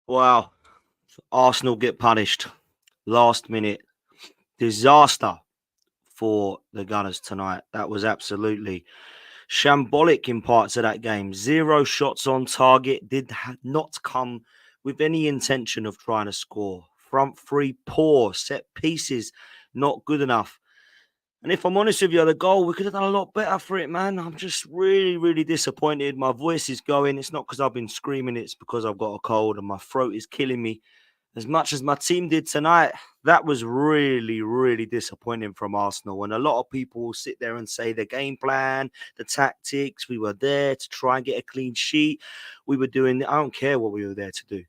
Wow. Arsenal get punished. Last minute disaster for the Gunners tonight. That was absolutely shambolic in parts of that game. Zero shots on target. Not come with any intention of trying to score. Front three poor. Set pieces not good enough. And if I'm honest with you, the goal, we could have done a lot better for it, man. I'm just really, really disappointed. My voice is going. It's not because I've been screaming, it's because I've got a cold and my throat is killing me. As much as my team did tonight, that was really, really disappointing from Arsenal. And a lot of people will sit there and say the game plan, the tactics, we were there to try and get a clean sheet. We were doing, I don't care what we were there to do.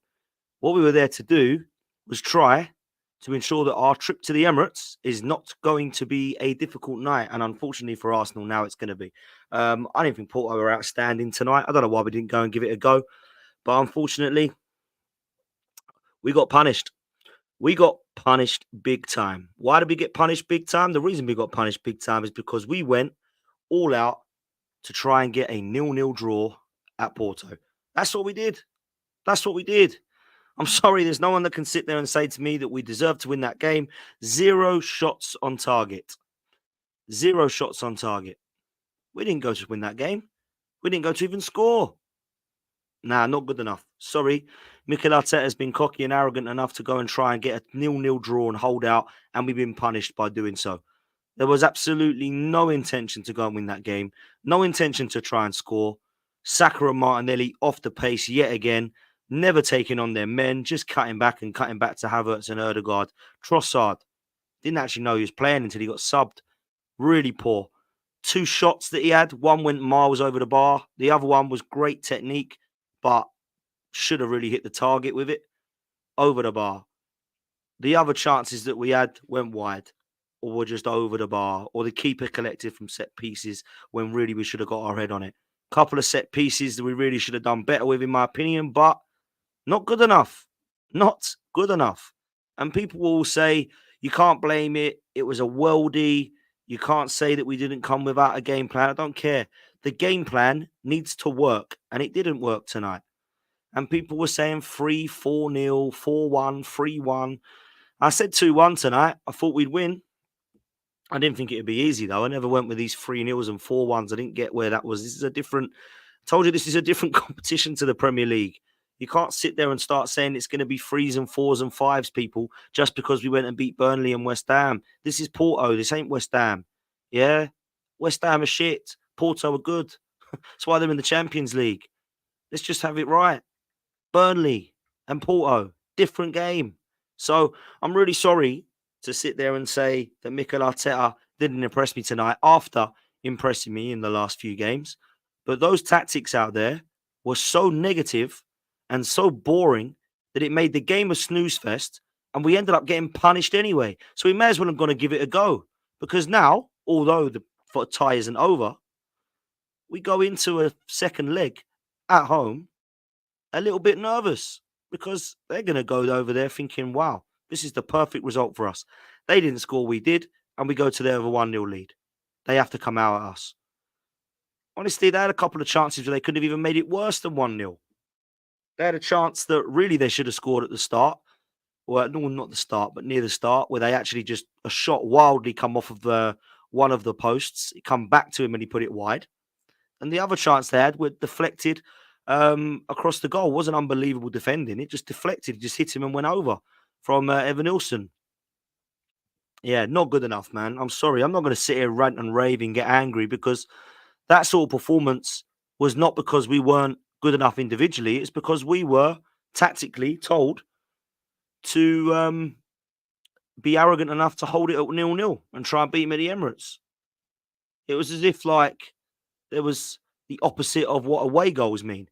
What we were there to do was try to ensure that our trip to the Emirates is not going to be a difficult night. And unfortunately for Arsenal, now it's going to be. I didn't think Porto were outstanding tonight. I don't know why we didn't go and give it a go. But unfortunately, we got punished. We got punished big time. Why did we get punished big time? The reason we got punished big time is because we went all out to try and get a nil-nil draw at Porto. That's what we did. That's what we did. I'm sorry, there's no one that can sit there and say to me that we deserve to win that game. Zero shots on target. Zero shots on target. We didn't go to win that game. We didn't go to even score. Nah, not good enough. Sorry. Mikel Arteta has been cocky and arrogant enough to go and try and get a nil-nil draw and hold out, and we've been punished by doing so. There was absolutely no intention to go and win that game. No intention to try and score. Saka and Martinelli off the pace yet again. Never taking on their men, just cutting back to Havertz and Erdegaard. Trossard didn't actually know he was playing until he got subbed. Really poor. Two shots that he had, one went miles over the bar. The other one was great technique, but should have really hit the target with it. Over the bar. The other chances that we had went wide or were just over the bar, or the keeper collected from set pieces when really we should have got our head on it. Couple of set pieces that we really should have done better with, in my opinion, but not good enough. Not good enough. And people will say, you can't blame it. It was a worldie. You can't say that we didn't come without a game plan. I don't care. The game plan needs to work, and it didn't work tonight. And people were saying 3, 4-0, 4-1, 3-1. I said 2-1 tonight. I thought we'd win. I didn't think it'd be easy, though. I never went with these 3-0s and 4-1s. I didn't get where that was. This is a different, I told you this is a different competition to the Premier League. You can't sit there and start saying it's going to be 3s and 4s and 5s, people, just because we went and beat Burnley and West Ham. This is Porto. This ain't West Ham. Yeah? West Ham are shit. Porto are good. That's why they're in the Champions League. Let's just have it right. Burnley and Porto, different game. So I'm really sorry to sit there and say that Mikel Arteta didn't impress me tonight after impressing me in the last few games. But those tactics out there were so negative and so boring that it made the game a snooze fest, and we ended up getting punished anyway. So we may as well have gone to give it a go, because now, although the tie isn't over, we go into a second leg at home a little bit nervous, because they're going to go over there thinking, wow, this is the perfect result for us. They didn't score, we did, and we go to their 1-0 lead. They have to come out at us. Honestly, they had a couple of chances where they could have even made it worse than 1-0. They had a chance that really they should have scored at the start. Well, no, not the start, but near the start, where they actually just a shot wildly come off of one of the posts. It come back to him and he put it wide. And the other chance they had were deflected across the goal. It wasn't unbelievable defending. It just deflected, just hit him and went over from Evan Nilsson. Yeah, not good enough, man. I'm sorry. I'm not going to sit here, rant and rave and get angry, because that sort of performance was not because we weren't good enough individually. It's because we were tactically told to be arrogant enough to hold it at 0-0 and try and beat him at the Emirates. It was as if like there was the opposite of what away goals mean.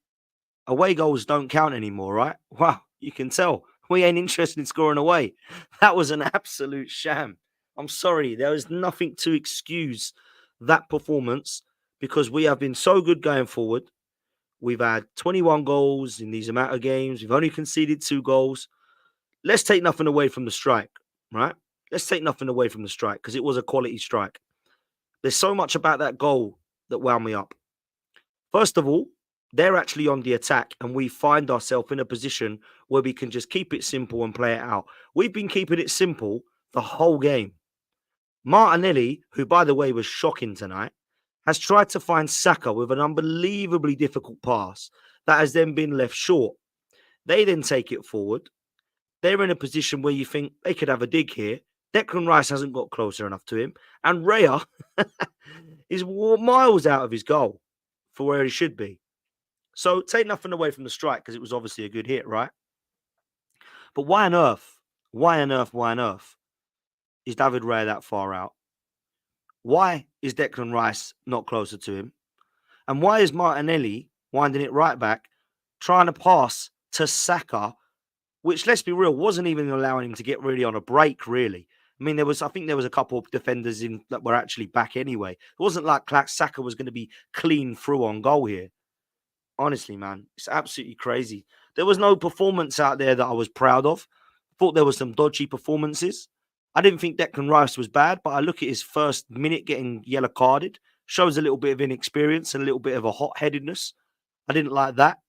Away goals don't count anymore, right? Wow, you can tell. We ain't interested in scoring away. That was an absolute sham. I'm sorry. There is nothing to excuse that performance, because we have been so good going forward. We've had 21 goals in these amount of games. We've only conceded 2 goals. Let's take nothing away from the strike, right? Let's take nothing away from the strike, because it was a quality strike. There's so much about that goal that wound me up. First of all, They're actually on the attack, and we find ourselves in a position where we can just keep it simple and play it out. We've been keeping it simple the whole game. Martinelli, who by the way was shocking tonight, has tried to find Saka with an unbelievably difficult pass that has then been left short. They then take it forward. They're in a position where you think they could have a dig here. Declan Rice hasn't got closer enough to him. And Raya is miles out of his goal for where he should be. So take nothing away from the strike because it was obviously a good hit, right? But why on earth is David Raya that far out? Why is Declan Rice not closer to him? And why is Martinelli winding it right back, trying to pass to Saka, which, let's be real, wasn't even allowing him to get really on a break, really. I mean, I think there was a couple of defenders in that were actually back anyway. It wasn't like Saka was going to be clean through on goal here. Honestly, man, it's absolutely crazy. There was no performance out there that I was proud of. Thought there were some dodgy performances. I didn't think Declan Rice was bad, but I look at his first minute getting yellow carded. Shows a little bit of inexperience and a little bit of a hot-headedness. I didn't like that.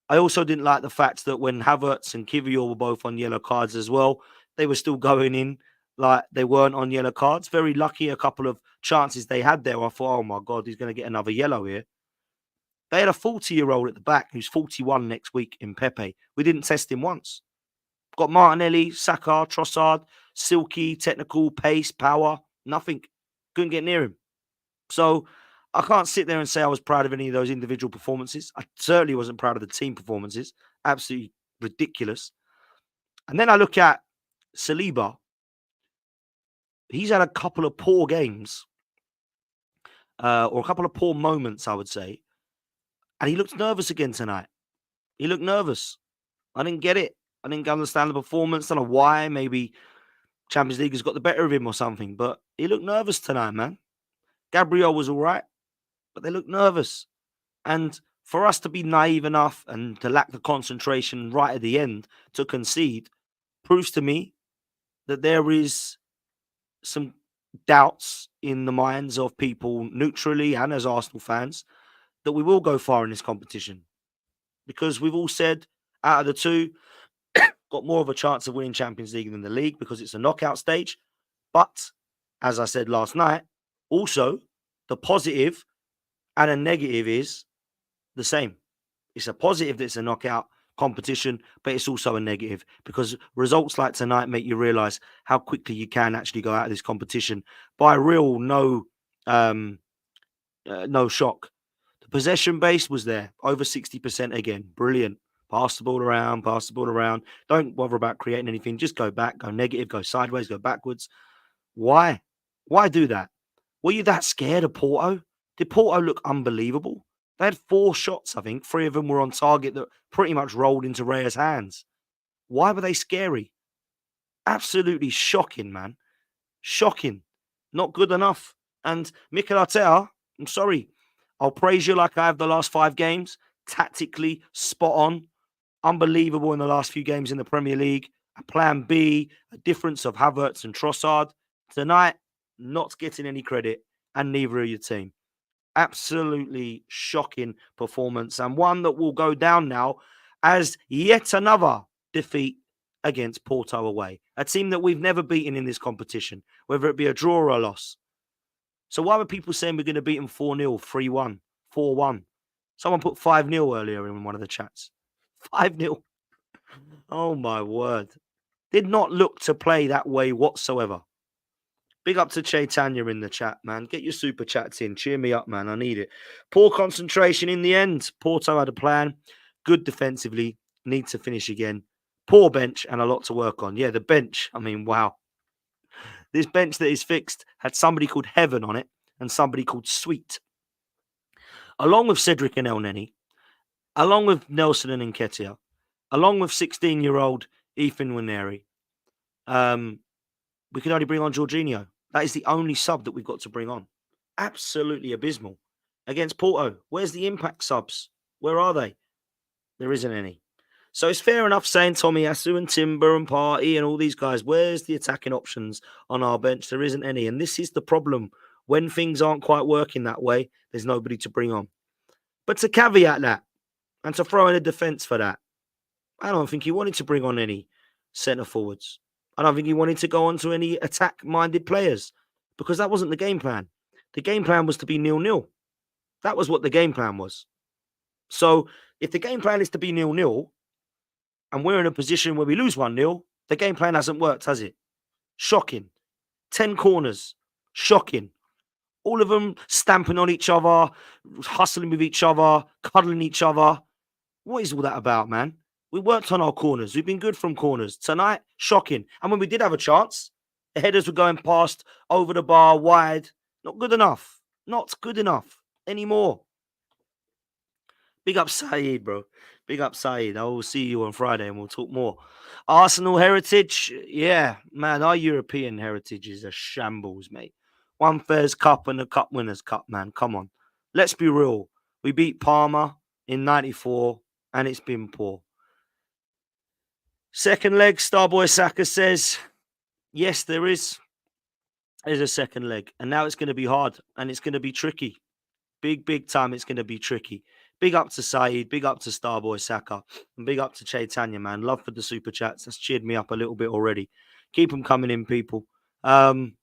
I also didn't like the fact that when Havertz and Kivior were both on yellow cards as well, they were still going in like they weren't on yellow cards. Very lucky a couple of chances they had there. I thought, oh my God, he's going to get another yellow here. They had a 40-year-old at the back who's 41 next week in Pepe. We didn't test him once. Got Martinelli, Saka, Trossard, silky, technical, pace, power, nothing. Couldn't get near him. So I can't sit there and say I was proud of any of those individual performances. I certainly wasn't proud of the team performances. Absolutely ridiculous. And then I look at Saliba. He's had a couple of poor games, or a couple of poor moments, I would say. And he looked nervous again tonight. He looked nervous. I didn't get it. I didn't understand the performance. I don't know why. Maybe Champions League has got the better of him or something. But he looked nervous tonight, man. Gabriel was all right, but they looked nervous. And for us to be naive enough and to lack the concentration right at the end to concede proves to me that there is some doubts in the minds of people neutrally and as Arsenal fans that we will go far in this competition. Because we've all said out of the two, got more of a chance of winning Champions League than the league because it's a knockout stage. But as I said last night, also the positive and a negative is the same. It's a positive that it's a knockout competition, but it's also a negative because results like tonight make you realize how quickly you can actually go out of this competition by real no shock. The possession base was there, over 60% again. Brilliant. Pass the ball around. Don't bother about creating anything. Just go back, go negative, go sideways, go backwards. Why? Why do that? Were you that scared of Porto? Did Porto look unbelievable? They had 4 shots, I think. 3 of them were on target that pretty much rolled into Raya's hands. Why were they scary? Absolutely shocking, man. Shocking. Not good enough. And Mikel Arteta, I'm sorry. I'll praise you like I have the last 5 games. Tactically, spot on. Unbelievable in the last few games in the Premier League. A plan B, a difference of Havertz and Trossard. Tonight, not getting any credit, and neither are your team. Absolutely shocking performance, and one that will go down now as yet another defeat against Porto away. A team that we've never beaten in this competition, whether it be a draw or a loss. So why were people saying we're going to beat them 4-0, 3-1, 4-1? Someone put 5-0 earlier in one of the chats. 5-0. Oh, my word. Did not look to play that way whatsoever. Big up to Chaitanya in the chat, man. Get your super chats in. Cheer me up, man. I need it. Poor concentration in the end. Porto had a plan. Good defensively. Need to finish again. Poor bench and a lot to work on. Yeah, the bench. I mean, wow. This bench that is fixed had somebody called Heaven on it and somebody called Sweet. Along with Cedric and Elneny, along with Nelson and Nketiah, along with 16-year-old Ethan Nwaneri, we could only bring on Jorginho. That is the only sub that we've got to bring on. Absolutely abysmal. Against Porto, where's the impact subs? Where are they? There isn't any. So it's fair enough saying Tomiyasu and Timber and Partey and all these guys, where's the attacking options on our bench? There isn't any. And this is the problem. When things aren't quite working that way, there's nobody to bring on. But to caveat that, And to throw in a defence for that, I don't think he wanted to bring on any centre forwards. I don't think he wanted to go on to any attack-minded players because that wasn't the game plan. The game plan was to be 0-0. That was what the game plan was. So if the game plan is to be 0-0 and we're in a position where we lose 1-0, the game plan hasn't worked, has it? Shocking. 10 corners. Shocking. All of them stamping on each other, hustling with each other, cuddling each other. What is all that about, man? We worked on our corners. We've been good from corners. Tonight, shocking. And when we did have a chance, the headers were going past, over the bar, wide. Not good enough. Not good enough anymore. Big up Saeed, bro. Big up Saeed. I will see you on Friday and we'll talk more. Arsenal heritage. Yeah, man, our European heritage is a shambles, mate. One Fairs Cup and the Cup Winners' Cup, man. Come on. Let's be real. We beat Parma in 94 and it's been poor. Second leg, Starboy Saka says, yes, there's a second leg. And now it's going to be hard and it's going to be tricky. Big time, it's going to be tricky. Big up to Saeed, big up to Starboy Saka, and big up to Chaitanya, man. Love for the super chats. That's cheered me up a little bit already. Keep them coming in, people. I'm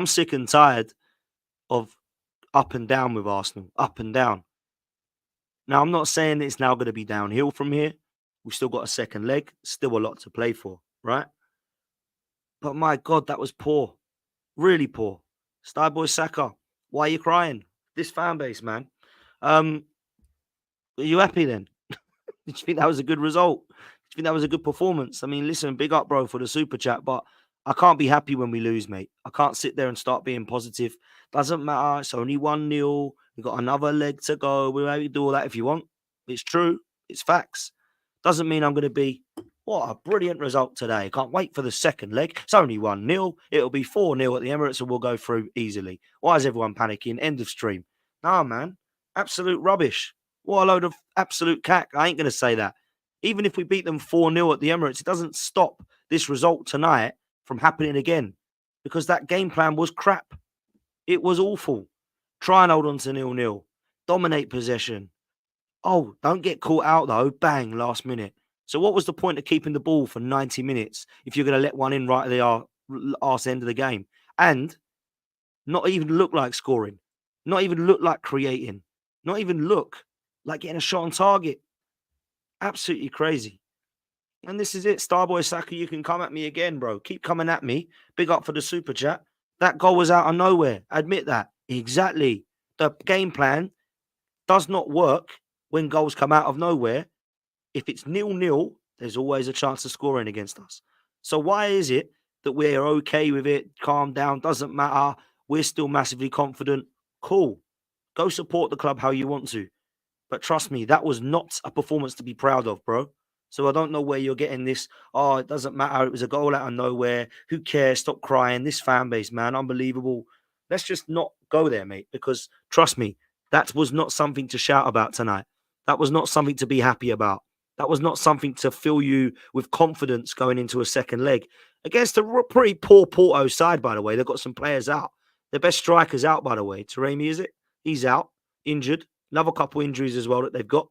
sick and tired of up and down with Arsenal. Up and down. Now, I'm not saying it's now going to be downhill from here. We've still got a second leg. Still a lot to play for, right? But my God, that was poor. Really poor. Starboy Saka, why are you crying? This fan base, man. Are you happy then? Did you think that was a good result? Did you think that was a good performance? I mean, listen, big up, bro, for the super chat, but I can't be happy when we lose, mate. I can't sit there and start being positive. Doesn't matter. It's only 1-0. We've got another leg to go. We'll maybe do all that if you want. It's true. It's facts. Doesn't mean I'm going to be, what a brilliant result today. Can't wait for the second leg. It's only 1-0. It'll be 4-0 at the Emirates and we'll go through easily. Why is everyone panicking? End of stream. Nah, man. Absolute rubbish. What a load of absolute cack. I ain't going to say that. Even if we beat them 4-0 at the Emirates, it doesn't stop this result tonight from happening again because that game plan was crap. It was awful. Try and hold on to 0-0. Dominate possession. Oh, don't get caught out though. Bang, last minute. So what was the point of keeping the ball for 90 minutes if you're going to let one in right at the arse end of the game? And not even look like scoring. Not even look like creating. Not even look like getting a shot on target. Absolutely crazy. And this is it. Starboy Saka, you can come at me again, bro. Keep coming at me. Big up for the super chat. That goal was out of nowhere. Admit that. Exactly. The game plan does not work when goals come out of nowhere. If it's 0-0, there's always a chance of scoring against us. So why is it that we're okay with it? Calm down. Doesn't matter. We're still massively confident. Cool. Go support the club how you want to. But trust me, that was not a performance to be proud of, bro. So I don't know where you're getting this. Oh, it doesn't matter. It was a goal out of nowhere. Who cares? Stop crying. This fan base, man, unbelievable. Let's just not go there, mate, because trust me, that was not something to shout about tonight. That was not something to be happy about. That was not something to fill you with confidence going into a second leg. Against a pretty poor Porto side, by the way. They've got some players out. Their best striker's out, by the way. Taremi, is it? He's out, injured. Another couple injuries as well that they've got.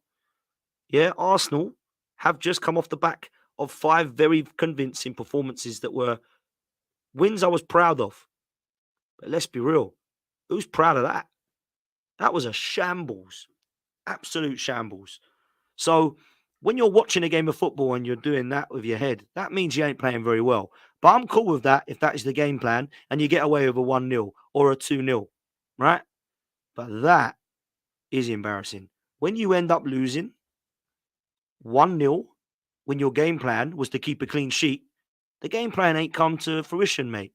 Yeah, Arsenal have just come off the back of 5 very convincing performances that were wins I was proud of. But let's be real. Who's proud of that? That was a shambles. Absolute shambles. So when you're watching a game of football and you're doing that with your head, that means you ain't playing very well. But I'm cool with that if that is the game plan and you get away with a 1-0 or a 2-0, right? But that is embarrassing. When you end up losing 1-0, when your game plan was to keep a clean sheet, the game plan ain't come to fruition, mate.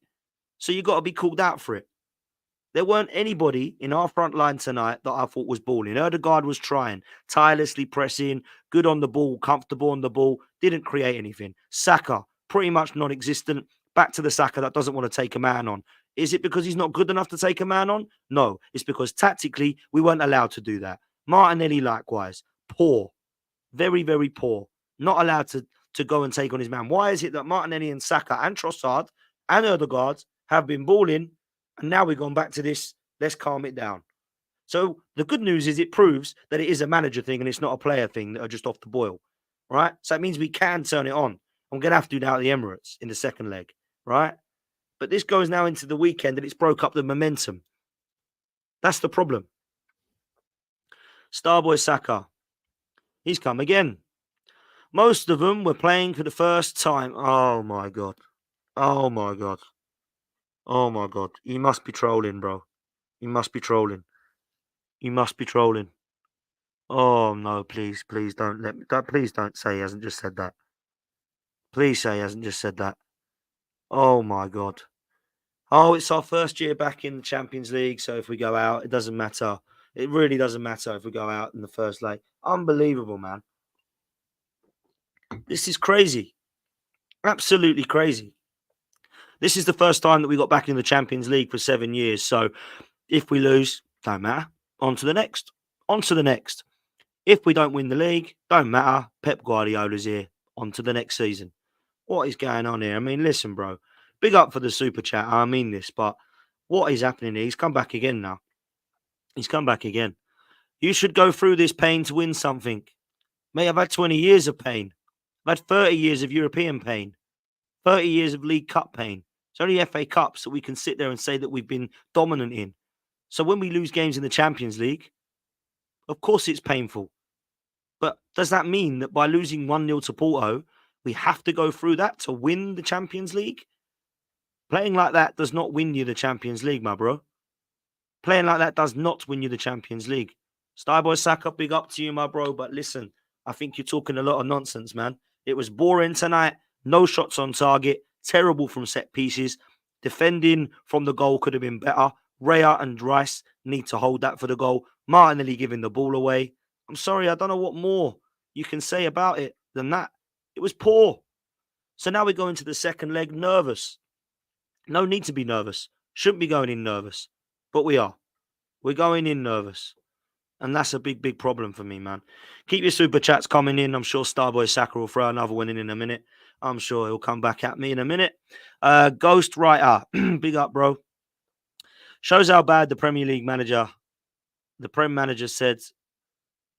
So you got to be called out for it. There weren't anybody in our front line tonight that I thought was balling. Erdegaard was trying, tirelessly pressing, good on the ball, comfortable on the ball, didn't create anything. Saka, pretty much non-existent. Back to the Saka that doesn't want to take a man on. Is it because he's not good enough to take a man on? No, it's because tactically we weren't allowed to do that. Martinelli likewise, poor, very, very poor. Not allowed to go and take on his man. Why is it that Martinelli and Saka and Trossard and Erdegaard have been balling and now we've gone back to this, let's calm it down. So the good news is it proves that it is a manager thing and it's not a player thing that are just off the boil, right? So that means we can turn it on. I'm going to have to do now at the Emirates in the second leg, right? But this goes now into the weekend and it's broke up the momentum. That's the problem. Starboy Saka, he's come again. Most of them were playing for the first time. Oh my God. Oh my God. Oh my God. You must be trolling, bro. You must be trolling. You must be trolling. Oh no, please, please don't let me. Please don't say he hasn't just said that. Please say he hasn't just said that. Oh my God. Oh, it's our first year back in the Champions League. So if we go out, it doesn't matter. It really doesn't matter if we go out in the first leg. Unbelievable, man. This is crazy. Absolutely crazy. This is the first time that we got back in the Champions League for 7 years. So if we lose, don't matter. On to the next. On to the next. If we don't win the league, don't matter. Pep Guardiola's here. On to the next season. What is going on here? I mean, listen, bro. Big up for the super chat. I mean this, but what is happening here? He's come back again now. He's come back again. You should go through this pain to win something. Mate, I've had 20 years of pain. I've had 30 years of European pain. 30 years of League Cup pain. It's only FA Cups that we can sit there and say that we've been dominant in. So when we lose games in the Champions League, of course it's painful. But does that mean that by losing 1-0 to Porto, we have to go through that to win the Champions League? Playing like that does not win you the Champions League, my bro. Playing like that does not win you the Champions League. Starboy Saka, big up to you, my bro. But listen, I think you're talking a lot of nonsense, man. It was boring tonight. No shots on target. Terrible from set pieces. Defending from the goal could have been better. Raya and Rice need to hold that for the goal. Martinelli giving the ball away. I'm sorry, I don't know what more you can say about it than that. It was poor. So now we go into the second leg nervous. No need to be nervous. Shouldn't be going in nervous. But we are. We're going in nervous. And that's a big, big problem for me, man. Keep your super chats coming in. I'm sure Starboy Saka will throw another one in a minute. I'm sure he'll come back at me in a minute. Ghost Writer, big up, bro. Shows how bad the Premier League manager, the Prem manager said,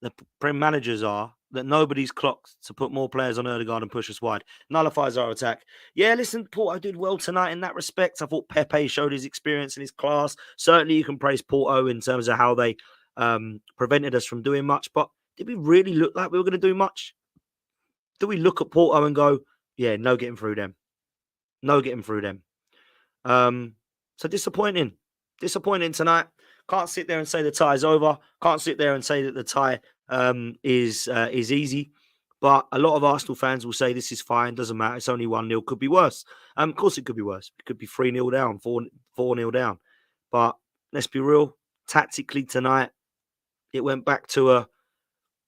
the Prem managers are that nobody's clocked to put more players on Erdegaard and push us wide. Nullifies our attack. Yeah, listen, Porto did well tonight in that respect. I thought Pepe showed his experience and his class. Certainly you can praise Porto in terms of how they prevented us from doing much. But did we really look like we were going to do much? Do we look at Porto and go, yeah, no getting through them? No getting through them. So disappointing. Disappointing tonight. Can't sit there and say the tie's over. Can't sit there and say that the tie is easy. But a lot of Arsenal fans will say this is fine, doesn't matter. It's only 1-0. Could be worse. Of course, it could be worse. It could be 3-0 down, 4-0 down. But let's be real. Tactically tonight, it went back to a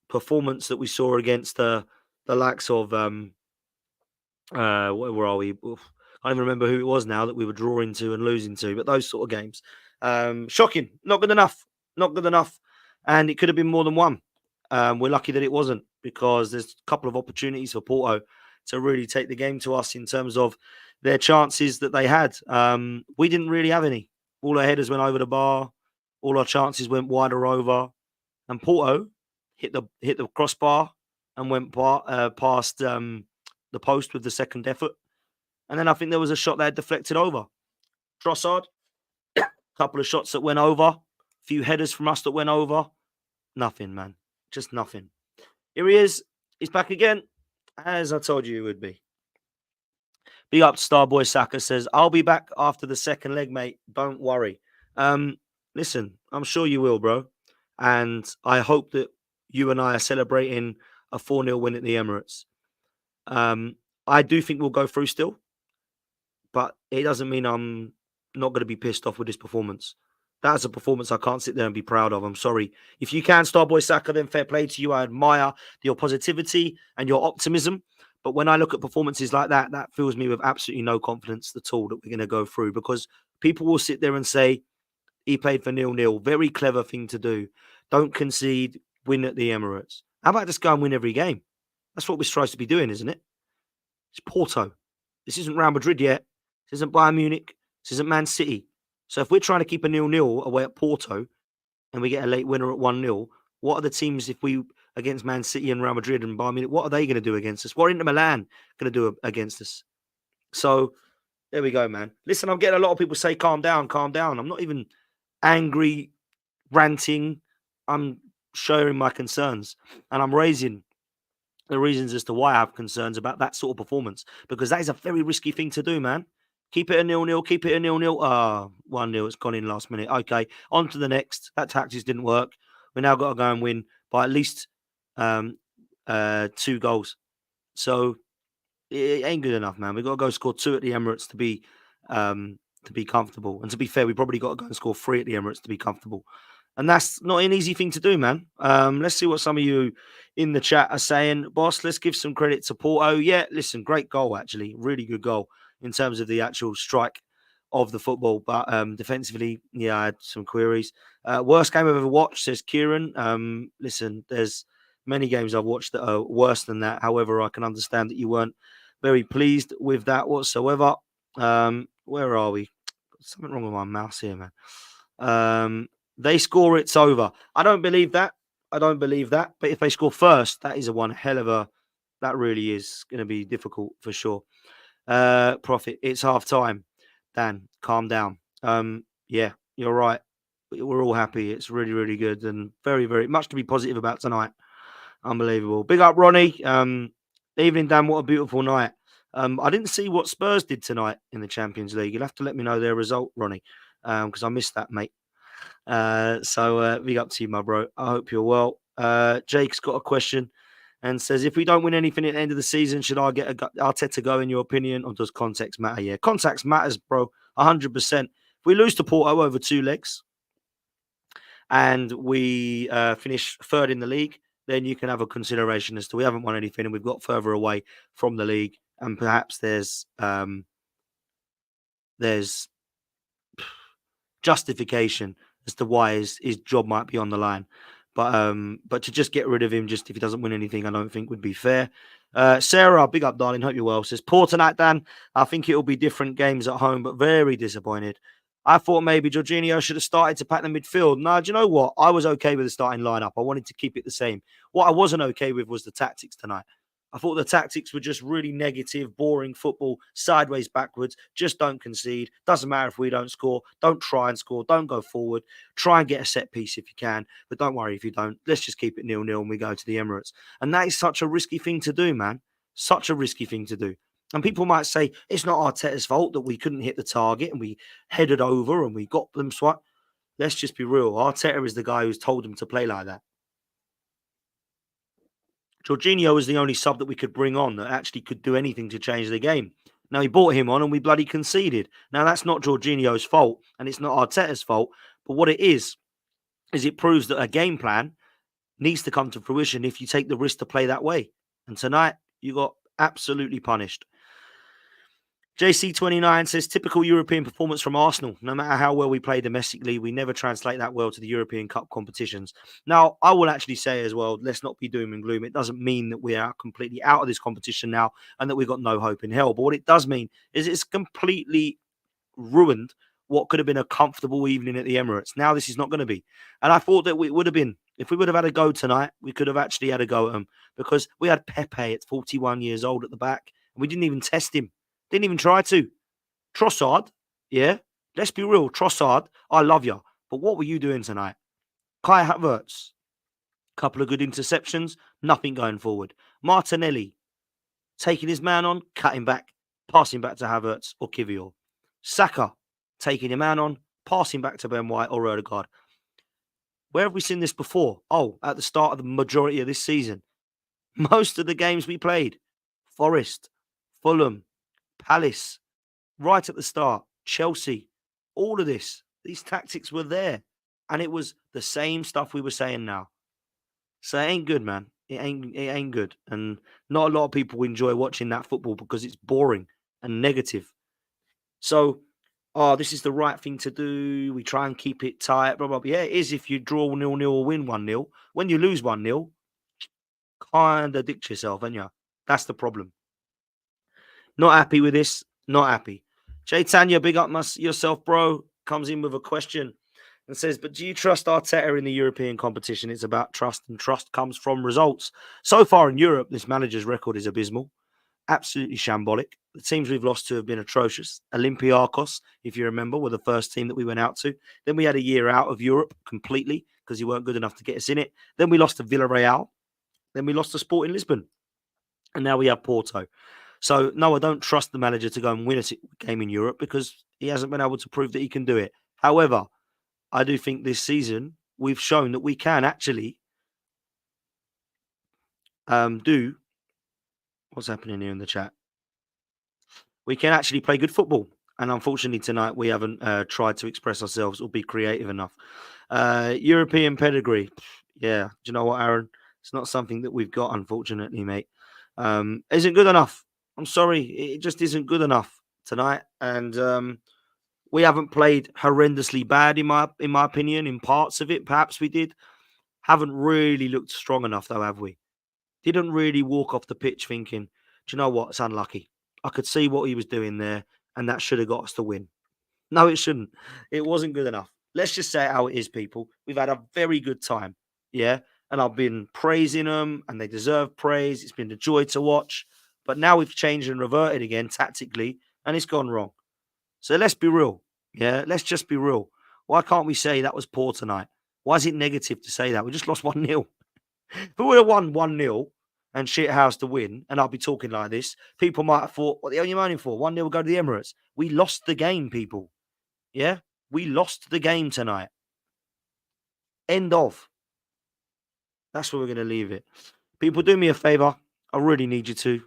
performance that we saw against the likes of where are we? Oof. I don't even remember who it was now that we were drawing to and losing to, but those sort of games. Shocking. Not good enough. Not good enough. And it could have been more than one. We're lucky that it wasn't because there's a couple of opportunities for Porto to really take the game to us in terms of their chances that they had. We didn't really have any. All our headers went over the bar. All our chances went wider over. And Porto hit the crossbar and went past the post with the second effort. And then I think there was a shot that had deflected over. Trossard, a couple of shots that went over, a few headers from us that went over. Nothing, man. Just nothing. Here he is. He's back again, as I told you he would be. Big up to Starboy Saka says, I'll be back after the second leg, mate. Don't worry. Listen, I'm sure you will, bro. And I hope that you and I are celebrating a 4-0 win at the Emirates. I do think we'll go through still. But it doesn't mean I'm not going to be pissed off with this performance. That's a performance I can't sit there and be proud of. I'm sorry. If you can, Starboy Saka, then fair play to you. I admire your positivity and your optimism. But when I look at performances like that, that fills me with absolutely no confidence at all that we're going to go through because people will sit there and say, he played for 0-0. Very clever thing to do. Don't concede, win at the Emirates. How about just go and win every game? That's what we're supposed to be doing, isn't it? It's Porto. This isn't Real Madrid yet. This isn't Bayern Munich. This isn't Man City. So if we're trying to keep a 0-0 away at Porto, and we get a late winner at 1-0, what are the teams if we against Man City and Real Madrid and Bayern Munich, what are they going to do against us? What are Inter Milan going to do against us? So there we go, man. Listen, I'm getting a lot of people say, calm down, calm down. I'm not even angry, ranting. I'm sharing my concerns and I'm raising the reasons as to why I have concerns about that sort of performance because that is a very risky thing to do, man. Keep it a 0-0, keep it a 0-0. 1-0, it's gone in last minute. Okay, on to the next. That tactics didn't work. We now got to go and win by at least um, 2 goals. So it ain't good enough, man. We've got to go score 2 at the Emirates to be comfortable. And to be fair, we probably got to go and score 3 at the Emirates to be comfortable. And that's not an easy thing to do, man. Let's see what some of you in the chat are saying. Boss, let's give some credit to Porto. Yeah, listen, great goal, actually. Really good goal in terms of the actual strike of the football. But defensively, yeah, I had some queries. Worst game I've ever watched, says Kieran. Listen, there's many games I've watched that are worse than that. However, I can understand that you weren't very pleased with that whatsoever. Where are we? Something wrong with my mouse here, man. They score, it's over. I don't believe that. I don't believe that. But if they score first, that is a one hell of a. That really is going to be difficult for sure. Profit. It's half time. Dan, calm down. Yeah, you're right. We're all happy. It's really, really good and very, very much to be positive about tonight. Unbelievable. Big up, Ronnie. Evening, Dan. What a beautiful night. I didn't see what Spurs did tonight in the Champions League. You'll have to let me know their result, Ronnie, because I missed that, mate. So big up to you, my bro. I hope you're well. Jake's got a question and says, if we don't win anything at the end of the season, should I get Arteta go in your opinion, or does context matter? Yeah, context matters, bro. 100%. If we lose to Porto over 2 legs and we finish third in the league, then you can have a consideration as to we haven't won anything and we've got further away from the league, and perhaps there's justification as to why his job might be on the line. But to just get rid of him just if he doesn't win anything, I don't think would be fair. Sarah, big up, darling. Hope you're well. Says, poor tonight, Dan. I think it'll be different games at home, but very disappointed. I thought maybe Jorginho should have started to pack the midfield. No, do you know what? I was okay with the starting lineup. I wanted to keep it the same. What I wasn't okay with was the tactics tonight. I thought the tactics were just really negative, boring football, sideways, backwards. Just don't concede. Doesn't matter if we don't score. Don't try and score. Don't go forward. Try and get a set piece if you can. But don't worry if you don't. Let's just keep it 0-0 and we go to the Emirates. And that is such a risky thing to do, man. Such a risky thing to do. And people might say it's not Arteta's fault that we couldn't hit the target and we headed over and we got them swat. Let's just be real. Arteta is the guy who's told them to play like that. Jorginho was the only sub that we could bring on that actually could do anything to change the game. Now, he brought him on and we bloody conceded. Now, that's not Jorginho's fault and it's not Arteta's fault. But what it is it proves that a game plan needs to come to fruition if you take the risk to play that way. And tonight, you got absolutely punished. JC29 says, typical European performance from Arsenal. No matter how well we play domestically, we never translate that well to the European Cup competitions. Now, I will actually say as well, let's not be doom and gloom. It doesn't mean that we are completely out of this competition now and that we've got no hope in hell. But what it does mean is it's completely ruined what could have been a comfortable evening at the Emirates. Now this is not going to be. And I thought that it would have been. If we would have had a go tonight, we could have actually had a go at them because we had Pepe at 41 years old at the back and we didn't even test him. Didn't even try to. Trossard, yeah, let's be real. Trossard, I love you. But what were you doing tonight? Kai Havertz, couple of good interceptions, nothing going forward. Martinelli, taking his man on, cutting back, passing back to Havertz or Kivior. Saka, taking a man on, passing back to Ben White or Odegaard. Where have we seen this before? Oh, at the start of the majority of this season. Most of the games we played, Forest, Fulham, Palace, right at the start, Chelsea, all of this, these tactics were there. And it was the same stuff we were saying now. So it ain't good, man. It ain't good. And not a lot of people enjoy watching that football because it's boring and negative. So, this is the right thing to do. We try and keep it tight, blah, blah, blah. Yeah, it is if you draw 0-0 or win 1-0. When you lose 1-0, kind of dick yourself, ain't you? That's the problem. Not happy with this. Not happy. Jay Tanya, big up yourself, bro. Comes in with a question. and says, but do you trust Arteta in the European competition? It's about trust, and trust comes from results. So far in Europe, this manager's record is abysmal, absolutely shambolic. The teams we've lost to have been atrocious. Olympiacos, if you remember, were the first team that we went out to. Then we had a year out of Europe completely because you weren't good enough to get us in it. Then we lost to Villarreal. Then we lost to Sporting Lisbon. And now we have Porto. So, no, I don't trust the manager to go and win a game in Europe because he hasn't been able to prove that he can do it. However, I do think this season we've shown that we can actually do what's happening here in the chat. We can actually play good football. And unfortunately, tonight we haven't tried to express ourselves or be creative enough. European pedigree. Yeah. Do you know what, Aaron? It's not something that we've got, unfortunately, mate. Isn't good enough. I'm sorry. It just isn't good enough tonight. And we haven't played horrendously bad, in my opinion, in parts of it. Perhaps we did. Haven't really looked strong enough, though, have we? Didn't really walk off the pitch thinking, do you know what? It's unlucky. I could see what he was doing there, and that should have got us the win. No, it shouldn't. It wasn't good enough. Let's just say it how it is, people. We've had a very good time. Yeah. And I've been praising them, and they deserve praise. It's been a joy to watch. But now we've changed and reverted again tactically, and it's gone wrong. So let's be real. Yeah. Let's just be real. Why can't we say that was poor tonight? Why is it negative to say that? We just lost 1-0. If we would have won 1-0 and shithouse to win, and I'll be talking like this, people might have thought, what the hell are you moaning for? 1-0 go to the Emirates. We lost the game, people. Yeah? We lost the game tonight. End of. That's where we're going to leave it. People, do me a favor. I really need you to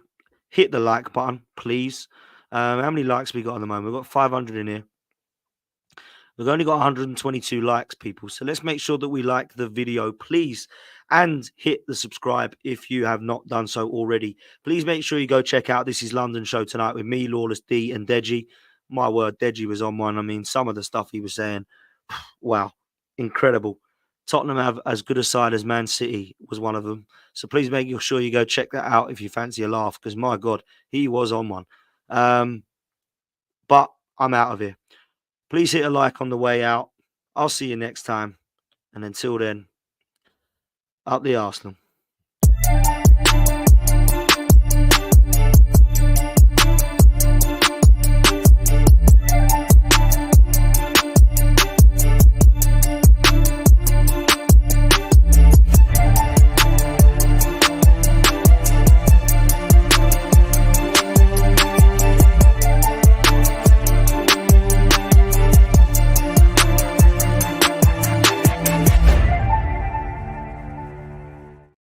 hit the like button, please. How many likes we got at the moment? We've got 500 in here. We've only got 122 likes, people. So let's make sure that we like the video, please. And hit the subscribe if you have not done so already. Please make sure you go check out This Is London show tonight with me, Lawless D, and Deji. My word, Deji was on one. I mean, some of the stuff he was saying, wow, incredible. Tottenham have as good a side as Man City was one of them. So please make sure you go check that out if you fancy a laugh, because my God, he was on one. But I'm out of here. Please hit a like on the way out. I'll see you next time. And until then, up the Arsenal.